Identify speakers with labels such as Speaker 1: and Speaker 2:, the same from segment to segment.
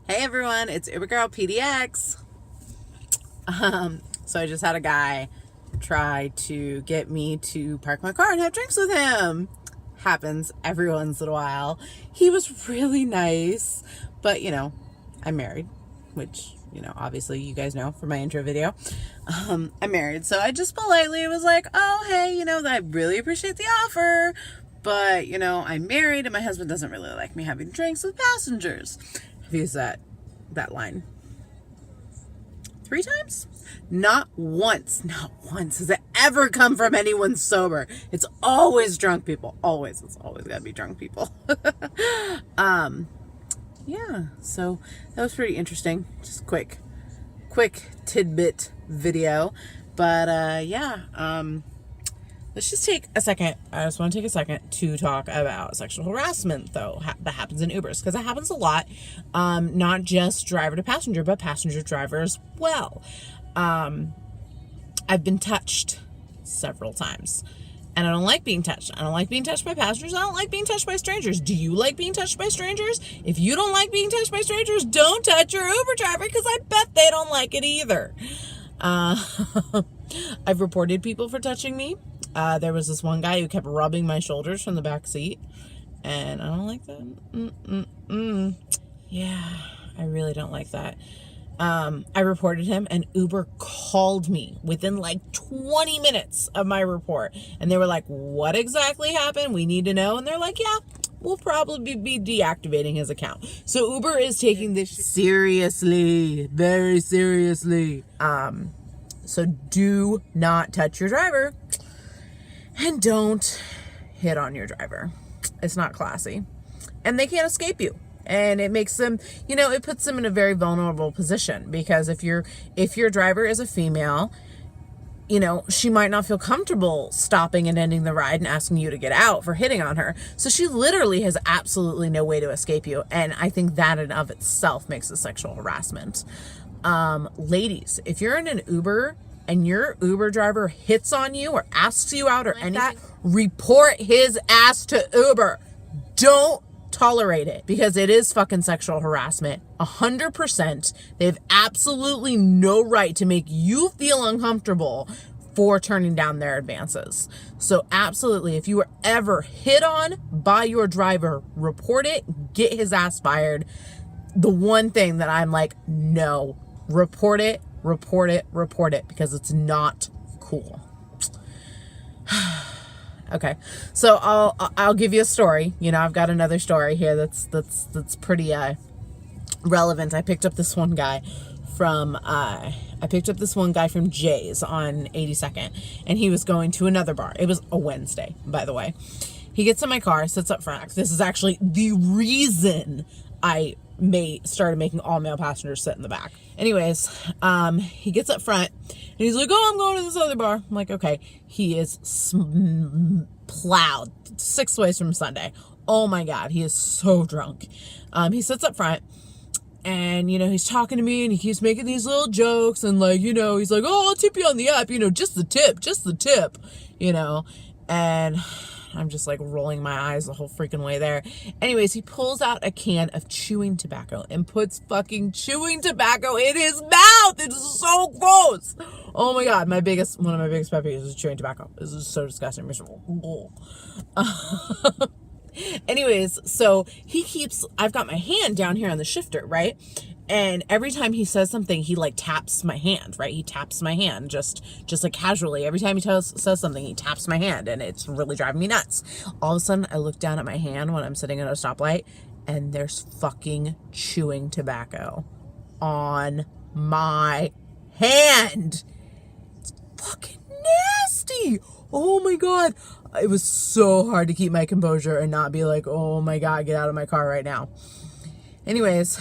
Speaker 1: Hey everyone, it's UBERGRLPDX. So I just had a guy try to get me to park my car and have drinks with him. Happens every once in a while. He was really nice, but I'm married, which, obviously you guys know from my intro video. I'm married, so I just politely was like, oh, hey, I really appreciate the offer, but, I'm married and my husband doesn't really like me having drinks with passengers. I've used that line 3 times. Not once has it ever come from anyone sober. It's always drunk people. It's always gotta be drunk people. Yeah, so that was pretty interesting. Just quick tidbit video. But let's just take a second. I just want to take a second to talk about sexual harassment, though, that happens in Ubers, because it happens a lot. Not just driver to passenger, but passenger driver as well. I've been touched several times, and I don't like being touched. I don't like being touched by passengers. I don't like being touched by strangers. Do you like being touched by strangers? If you don't like being touched by strangers, don't touch your Uber driver, because I bet they don't like it either. I've reported people for touching me. There was this one guy who kept rubbing my shoulders from the back seat, and I don't like that. Yeah, I really don't like that. I reported him, and Uber called me within like 20 minutes of my report, and they were like, what exactly happened? We need to know. And they're like, yeah, we'll probably be deactivating his account. So Uber is taking this seriously, very seriously. So do not touch your driver. And don't hit on your driver. It's not classy. And they can't escape you. And it makes them, it puts them in a very vulnerable position, because if your driver is a female, she might not feel comfortable stopping and ending the ride and asking you to get out for hitting on her. So she literally has absolutely no way to escape you. And I think that in of itself makes it sexual harassment. Ladies, if you're in an Uber and your Uber driver hits on you or asks you out or anything, report his ass to Uber. Don't tolerate it, because it is fucking sexual harassment. 100%. They have absolutely no right to make you feel uncomfortable for turning down their advances. So absolutely, if you were ever hit on by your driver, report it, get his ass fired. The one thing that I'm like, no, report it, because it's not cool. Okay, so I'll give you a story. I've got another story here that's pretty relevant. I picked up this one guy from Jay's on 82nd, and he was going to another bar. It was a Wednesday, by the way. He gets in my car, sits up front. This is actually the reason I started making all male passengers sit in the back. Anyways, he gets up front and he's like, oh, I'm going to this other bar. I'm like, okay. He is plowed 6 ways from Sunday. Oh my God. He is so drunk. He sits up front and, he's talking to me and he keeps making these little jokes and like, he's like, oh, I'll tip you on the app, just the tip, and I'm just like rolling my eyes the whole freaking way there. Anyways, he pulls out a can of chewing tobacco and puts fucking chewing tobacco in his mouth. It's so gross. Oh my God. One of my biggest pet peeves is chewing tobacco. This is so disgusting. Anyways, so I've got my hand down here on the shifter, right? And every time he says something, he like taps my hand, right? He taps my hand just like casually. Every time he says something, he taps my hand, and it's really driving me nuts. All of a sudden, I look down at my hand when I'm sitting at a stoplight, and there's fucking chewing tobacco on my hand. It's fucking nasty. Oh my God. It was so hard to keep my composure and not be like, oh my God, get out of my car right now. Anyways,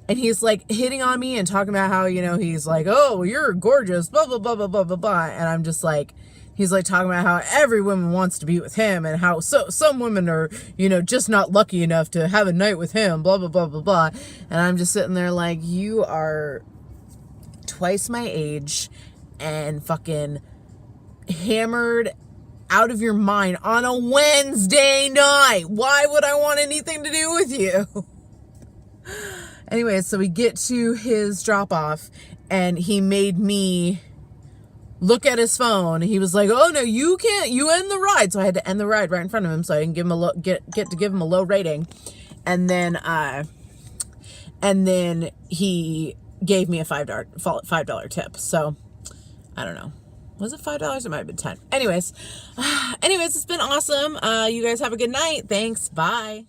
Speaker 1: and he's like hitting on me and talking about how, he's like, oh, you're gorgeous, blah, blah, blah, blah, blah, blah, blah. And I'm just like, he's like talking about how every woman wants to be with him and how some women are, just not lucky enough to have a night with him, blah, blah, blah, blah, blah. And I'm just sitting there like, you are twice my age and fucking hammered out of your mind on a Wednesday night. Why would I want anything to do with you? Anyways, so we get to his drop off and he made me look at his phone. He was like, "Oh no, you can't. You end the ride." So I had to end the ride right in front of him so I didn't give him a get to give him a low rating. And then he gave me a $5 tip. So I don't know. Was it $5? It might have been 10. Anyways, it's been awesome. You guys have a good night. Thanks. Bye.